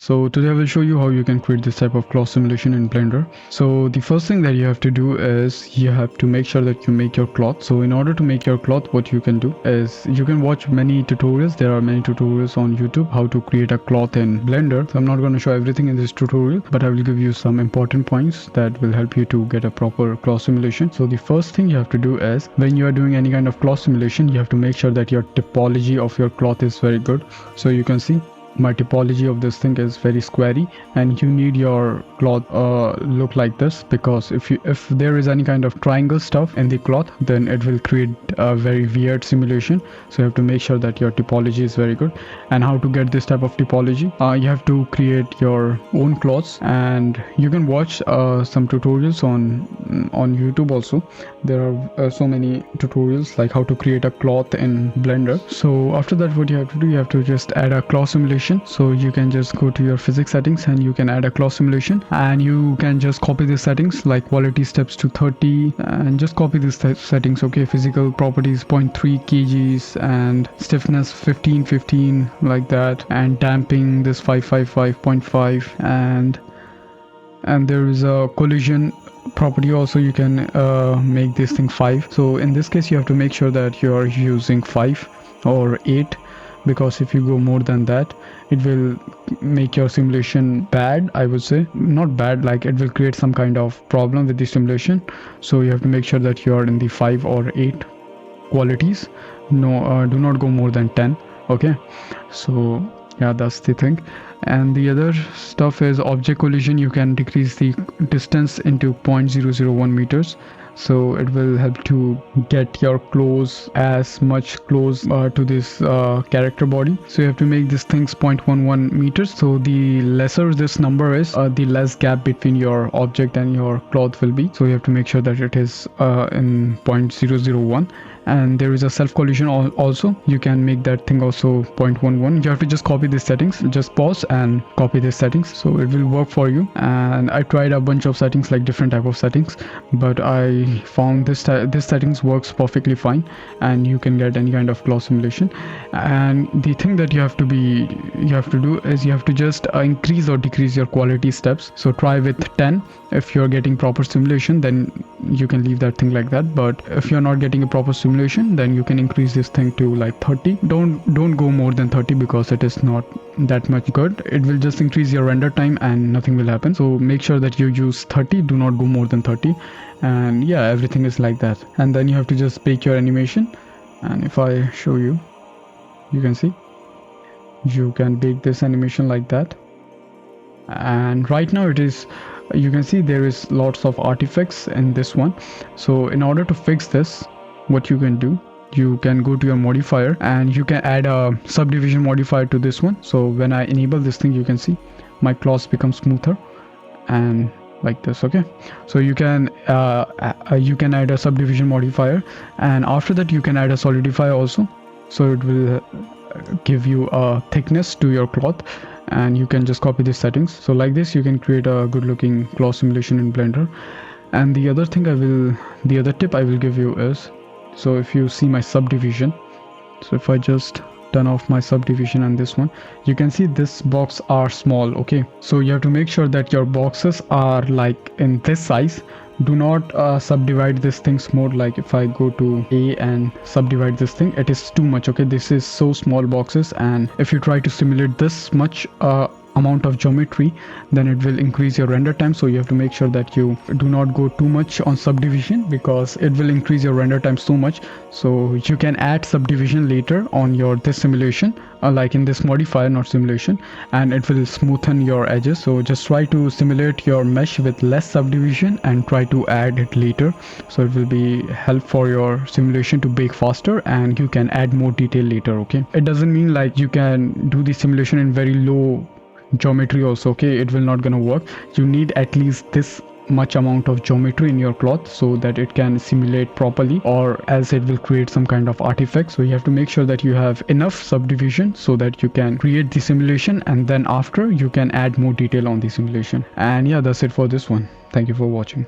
So today I will show you how you can create this type of cloth simulation in Blender. So the first thing that you have to do is you have to make sure that you make your cloth. So in order to make your cloth, what you can do is you can watch many tutorials. There are many tutorials on YouTube how to create a cloth in Blender. So I'm not going to show everything in this tutorial, but I will give you some important points that will help you to get a proper cloth simulation. So the first thing you have to do is when you are doing any kind of cloth simulation, you have to make sure that your typology of your cloth is very good. So you can see my typology of this thing is very squarey, and you need your cloth look like this, because if there is any kind of triangle stuff in the cloth, then it will create a very weird simulation. So you have to make sure that your typology is very good. And how to get this type of typology, you have to create your own cloths, and you can watch some tutorials on YouTube also. There are so many tutorials like how to create a cloth in Blender. So after that, what you have to do, you have to just add a cloth simulation. So you can just go to your physics settings and you can add a cloth simulation, and you can just copy the settings like quality steps to 30 and just copy these settings. Okay, physical properties 0.3 kgs and stiffness 15 like that, and damping this 555.5, and there is a collision property also. You can make this thing 5. So in this case you have to make sure that you are using 5 or 8, because if you go more than that, it will make your simulation bad. I would say not bad, like it will create some kind of problem with the simulation. So you have to make sure that you are in the 5 or 8 qualities. No, do not go more than 10. Okay, so yeah, that's the thing. And the other stuff is object collision. You can decrease the distance into 0.001 meters. So it will help to get your close as much close to this character body. So you have to make this things 0.11 meters. So the lesser this number is, the less gap between your object and your cloth will be. So you have to make sure that it is in 0.001. And there is a self collision also. You can make that thing also 0.11. You have to just copy these settings, just pause and copy these settings, so it will work for you. And I tried a bunch of settings, like different type of settings, but I found this settings works perfectly fine, and you can get any kind of cloth simulation. And the thing that you have to do is you have to just increase or decrease your quality steps. So try with 10. If you're getting proper simulation, then you can leave that thing like that. But if you're not getting a proper simulation, then you can increase this thing to like 30. Don't go more than 30, because it is not that much good. It will just increase your render time and nothing will happen. So make sure that you use 30. Do not go more than 30. And yeah, everything is like that. And then you have to just bake your animation. And if I show you, you can see you can bake this animation like that. And right now it is, you can see there is lots of artifacts in this one. So in order to fix this, what you can do, you can go to your modifier and you can add a subdivision modifier to this one. So when I enable this thing, you can see my cloth becomes smoother and like this. Okay, so you can add a subdivision modifier, and after that you can add a solidifier also. So it will give you a thickness to your cloth, and you can just copy these settings. So like this you can create a good looking cloth simulation in Blender. And the other tip I will give you is, so if you see my subdivision, so if I just turn off my subdivision and this one, you can see this box are small. Okay, so you have to make sure that your boxes are like in this size. Do not subdivide this things more. Like if I go to A and subdivide this thing, it is too much. Okay, this is so small boxes, and if you try to simulate this much amount of geometry, then it will increase your render time. So you have to make sure that you do not go too much on subdivision, because it will increase your render time so much. So you can add subdivision later on your this simulation, like in this modifier, not simulation, and it will smoothen your edges. So just try to simulate your mesh with less subdivision and try to add it later. So it will be help for your simulation to bake faster, and you can add more detail later. Okay, it doesn't mean like you can do the simulation in very low geometry also. Okay, it will not gonna work. You need at least this much amount of geometry in your cloth so that it can simulate properly, or else it will create some kind of artifact. So you have to make sure that you have enough subdivision so that you can create the simulation, and then after you can add more detail on the simulation. And yeah, that's it for this one. Thank you for watching.